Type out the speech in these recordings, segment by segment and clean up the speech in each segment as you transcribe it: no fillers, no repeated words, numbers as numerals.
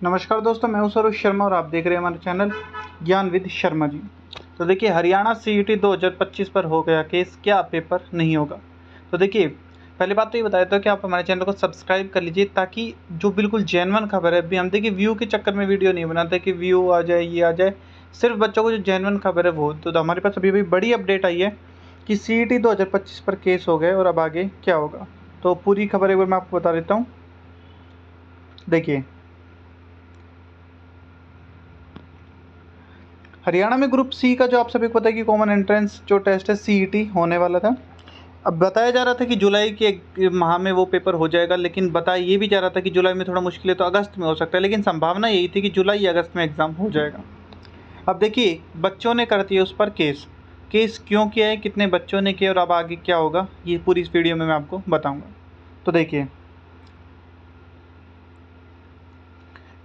नमस्कार दोस्तों, मैं हूं सरोज शर्मा और आप देख रहे हैं हमारा चैनल ज्ञान विद शर्मा जी। तो देखिए, हरियाणा सीईटी 2025 पर हो गया केस, क्या पेपर नहीं होगा। तो देखिए, पहले बात तो ये बताया था कि आप हमारे चैनल को सब्सक्राइब कर लीजिए, ताकि जो बिल्कुल जेन्युइन खबर है, अभी हम देखिए व्यू के चक्कर में वीडियो नहीं बनाते कि व्यू आ जाए, ये आ जाए। सिर्फ बच्चों को जो जेन्युइन खबर है वो तो हमारे पास अभी बड़ी अपडेट आई है कि सीईटी 2025 पर केस हो गए और अब आगे क्या होगा। तो पूरी खबर एक बार मैं आपको बता देता हूँ। देखिए, हरियाणा में ग्रुप सी का जो आप सभी को पता है कि कॉमन एंट्रेंस जो टेस्ट है सीईटी होने वाला था। अब बताया जा रहा था कि जुलाई के एक माह में वो पेपर हो जाएगा, लेकिन बताया ये भी जा रहा था कि जुलाई में थोड़ा मुश्किल है तो अगस्त में हो सकता है, लेकिन संभावना यही थी कि जुलाई या अगस्त में एग्ज़ाम हो जाएगा। अब देखिए, बच्चों ने कर दिया उस पर केस। केस क्यों किया है, कितने बच्चों ने किया और अब आगे क्या होगा, ये पूरी इस वीडियो में मैं आपको बताऊँगा। तो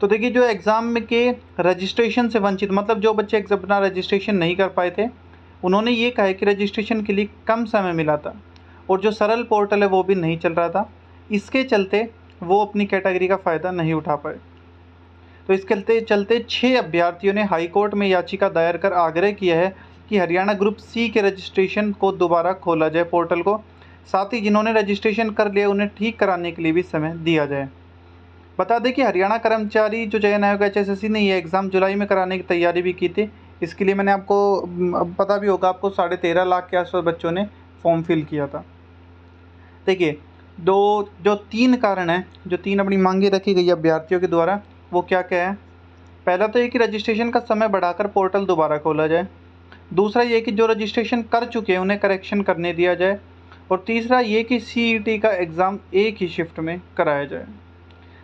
देखिए जो एग्ज़ाम में के रजिस्ट्रेशन से वंचित, मतलब जो बच्चे अपना रजिस्ट्रेशन नहीं कर पाए थे, उन्होंने ये कहा है कि रजिस्ट्रेशन के लिए कम समय मिला था और जो सरल पोर्टल है वो भी नहीं चल रहा था। इसके चलते वो अपनी कैटेगरी का फ़ायदा नहीं उठा पाए। तो इसके चलते 6 अभ्यर्थियों ने हाई कोर्ट में याचिका दायर कर आग्रह किया है कि हरियाणा ग्रुप सी के रजिस्ट्रेशन को दोबारा खोला जाए पोर्टल को। साथ ही जिन्होंने रजिस्ट्रेशन कर लिया उन्हें ठीक कराने के लिए भी समय दिया जाए। बता दें कि हरियाणा कर्मचारी जो चयन आयोग एचएसएससी ने ये एग्ज़ाम जुलाई में कराने की तैयारी भी की थी। इसके लिए मैंने आपको अब पता भी होगा आपको 13.5 लाख के आसपास बच्चों ने फॉर्म फिल किया था। देखिए, दो जो 3 कारण हैं, जो 3 अपनी मांगे रखी गई अभ्यर्थियों के द्वारा, वो क्या क्या है। पहला तो ये कि रजिस्ट्रेशन का समय बढ़ाकर पोर्टल दोबारा खोला जाए। दूसरा ये कि जो रजिस्ट्रेशन कर चुके हैं उन्हें करेक्शन करने दिया जाए। और तीसरा ये कि सीईटी का एग्ज़ाम एक ही शिफ्ट में कराया जाए।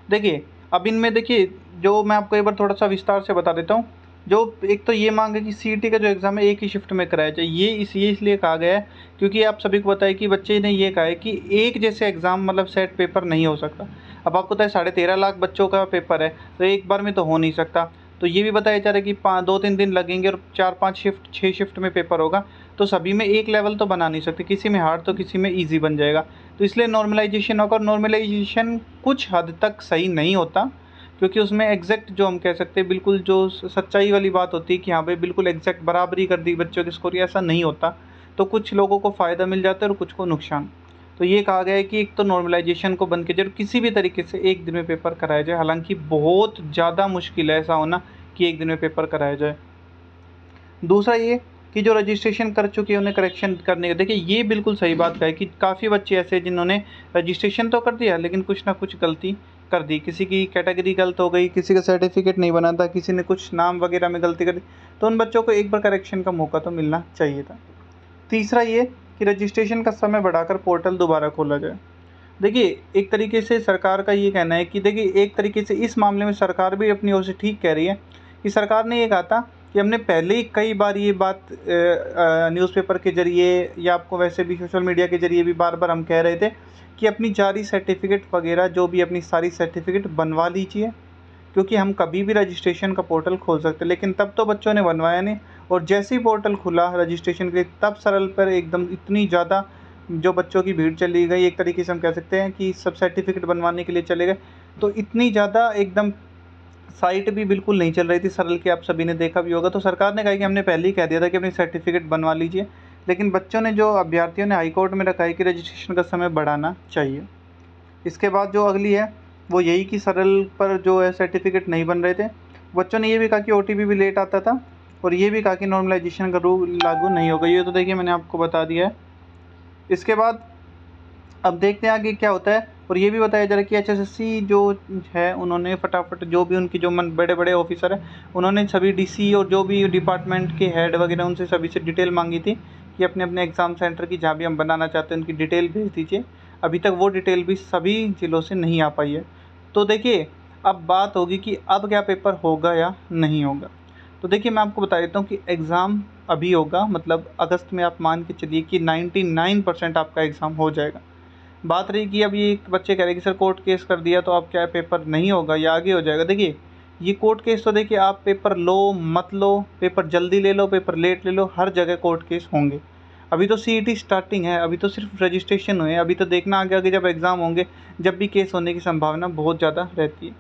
देखिए, अब इनमें देखिए, जो मैं आपको एक बार थोड़ा-सा विस्तार से बता देता हूँ। जो एक तो ये माँग है कि सीईटी का जो एग्ज़ाम है एक ही शिफ्ट में कराया जाए। ये इसलिए कहा गया है क्योंकि आप सभी को पता है कि बच्चे ने ये कहा है कि एक जैसे एग्ज़ाम मतलब सेट पेपर नहीं हो सकता। अब आपको पता है 13.5 लाख बच्चों का पेपर है, तो एक बार में तो हो नहीं सकता। तो ये भी बताया जा रहा है कि 2-3 दिन लगेंगे और 4-5 शिफ्ट 6 शिफ्ट में पेपर होगा, तो सभी में एक लेवल तो बना नहीं सकते, किसी में हार्ड तो किसी में ईज़ी बन जाएगा। तो इसलिए नॉर्मलाइजेशन होगा और नॉर्मलाइजेशन कुछ हद तक सही नहीं होता, क्योंकि उसमें एग्जैक्ट जो हम कह सकते हैं बिल्कुल जो सच्चाई वाली बात होती है कि हाँ भाई बिल्कुल एग्जैक्ट बराबरी कर दी बच्चों के स्कोर, ऐसा नहीं होता। तो कुछ लोगों को फ़ायदा मिल जाता है और कुछ को नुकसान। तो ये कहा गया है कि एक तो नॉर्मलाइजेशन को बंद किया जाए और किसी भी तरीके से एक दिन में पेपर कराया जाए। हालांकि बहुत ज़्यादा मुश्किल है ऐसा होना कि एक दिन में पेपर कराया जाए। दूसरा ये कि जो रजिस्ट्रेशन कर चुके हैं उन्हें करेक्शन करने का, देखिए ये बिल्कुल सही बात का है कि काफ़ी बच्चे ऐसे हैं जिन्होंने रजिस्ट्रेशन तो कर दिया लेकिन कुछ ना कुछ गलती कर दी। किसी की कैटेगरी गलत हो गई, किसी का सर्टिफिकेट नहीं बना था, किसी ने कुछ नाम वगैरह में गलती कर दी। तो उन बच्चों को एक बार करेक्शन का मौका तो मिलना चाहिए था। तीसरा ये कि रजिस्ट्रेशन का समय बढ़ाकर पोर्टल दोबारा खोला जाए। देखिए, एक तरीके से सरकार का ये कहना है कि देखिए, एक तरीके से इस मामले में सरकार भी अपनी ओर से ठीक कह रही है कि सरकार ने ये कहा था कि हमने पहले ही कई बार ये बात न्यूज़पेपर के ज़रिए या आपको वैसे भी सोशल मीडिया के ज़रिए भी बार-बार हम कह रहे थे कि अपनी जारी सर्टिफ़िकेट वगैरह जो भी अपनी सारी सर्टिफ़िकेट बनवा लीजिए, क्योंकि हम कभी भी रजिस्ट्रेशन का पोर्टल खोल सकते हैं। लेकिन तब तो बच्चों ने बनवाया नहीं और जैसे ही पोर्टल खुला रजिस्ट्रेशन के लिए, तब सरल पर एकदम इतनी ज़्यादा जो बच्चों की भीड़ चली गई, एक तरीके से हम कह सकते हैं कि सब सर्टिफिकेट बनवाने के लिए चले गए। तो इतनी ज़्यादा एकदम साइट भी बिल्कुल नहीं चल रही थी सरल की, आप सभी ने देखा भी होगा। तो सरकार ने कहा कि हमने पहले ही कह दिया था कि अपनी सर्टिफिकेट बनवा लीजिए, लेकिन बच्चों ने जो अभ्यर्थियों ने हाई कोर्ट में रखा है कि रजिस्ट्रेशन का समय बढ़ाना चाहिए। इसके बाद जो अगली है वो यही कि सरल पर जो है सर्टिफिकेट नहीं बन रहे थे। बच्चों ने ये भी कहा कि ओटीपी भी लेट आता था और ये भी कहा कि नॉर्मलाइजेशन का रूल लागू नहीं होगा। ये तो देखिए मैंने आपको बता दिया है। इसके बाद अब देखते हैं आगे क्या होता है। और ये भी बताया जा रहा है कि एचएसएससी जो है उन्होंने फटाफट जो भी उनकी जो बड़े बड़े ऑफिसर हैं उन्होंने सभी डीसी और जो भी डिपार्टमेंट के हेड वगैरह उनसे सभी से डिटेल मांगी थी कि अपने अपने एग्ज़ाम सेंटर की जहाँ भी हम बनाना चाहते हैं उनकी डिटेल भेज दीजिए। अभी तक वो डिटेल भी सभी ज़िलों से नहीं आ पाई है। तो देखिए, अब बात होगी कि अब क्या पेपर होगा या नहीं होगा। तो देखिए, मैं आपको बता देता हूँ कि एग्ज़ाम अभी होगा, मतलब अगस्त में आप मान के चलिए कि 99% आपका एग्ज़ाम हो जाएगा। बात रही कि अब ये एक बच्चे कह रहे हैं कि सर कोर्ट केस कर दिया तो अब क्या पेपर नहीं होगा या आगे हो जाएगा। देखिए, ये कोर्ट केस तो देखिए आप पेपर लो मत लो, पेपर जल्दी ले लो, पेपर लेट ले लो, हर जगह कोर्ट केस होंगे। अभी तो सीईटी स्टार्टिंग है, अभी तो सिर्फ रजिस्ट्रेशन हुए हैं, अभी तो देखना आगे आगे जब एग्ज़ाम होंगे जब भी केस होने की संभावना बहुत ज़्यादा रहती है।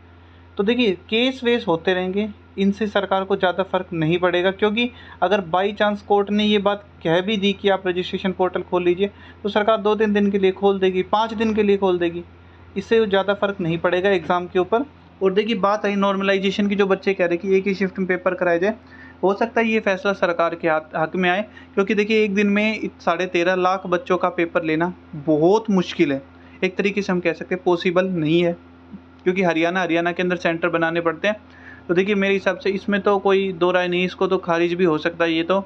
तो देखिए केस वेस होते रहेंगे, इनसे सरकार को ज़्यादा फ़र्क नहीं पड़ेगा, क्योंकि अगर बाई चांस कोर्ट ने ये बात कह भी दी कि आप रजिस्ट्रेशन पोर्टल खोल लीजिए, तो सरकार 2-3 दिन के लिए खोल देगी, 5 दिन के लिए खोल देगी। इससे ज़्यादा फ़र्क नहीं पड़ेगा एग्ज़ाम के ऊपर। और देखिए बात आई नॉर्मलाइजेशन की, जो बच्चे कह रहे हैं कि एक ही शिफ्ट में पेपर कराया जाए, हो सकता है ये फैसला सरकार के हक में आए, क्योंकि देखिए एक दिन में 13.5 लाख बच्चों का पेपर लेना बहुत मुश्किल है। एक तरीके से हम कह सकते हैं पॉसिबल नहीं है, क्योंकि हरियाणा के अंदर सेंटर बनाने पड़ते हैं। तो देखिए मेरे हिसाब से इसमें तो कोई दो राय नहीं, इसको तो खारिज भी हो सकता है ये तो।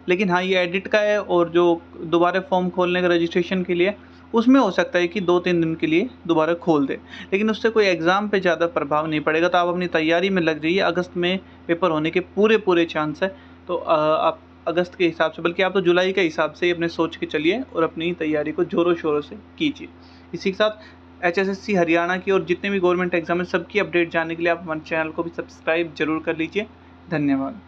लेकिन हाँ, ये एडिट का है, और जो दोबारा फॉर्म खोलने का रजिस्ट्रेशन के लिए, उसमें हो सकता है कि 2-3 दिन के लिए दोबारा खोल दे, लेकिन उससे कोई एग्ज़ाम पे ज़्यादा प्रभाव नहीं पड़ेगा। तो आप अपनी तैयारी में लग जाइए, अगस्त में पेपर होने के पूरे चांस है। तो आप अगस्त के हिसाब से, बल्कि आप तो जुलाई के हिसाब से ही अपने सोच के चलिए और अपनी तैयारी को ज़ोरों शोरों से कीजिए। इसी के साथ HSSC हरियाणा की और जितने भी गवर्नमेंट एग्ज़ाम है सबकी अपडेट जानने के लिए आप हमारे चैनल को भी सब्सक्राइब ज़रूर कर लीजिए। धन्यवाद।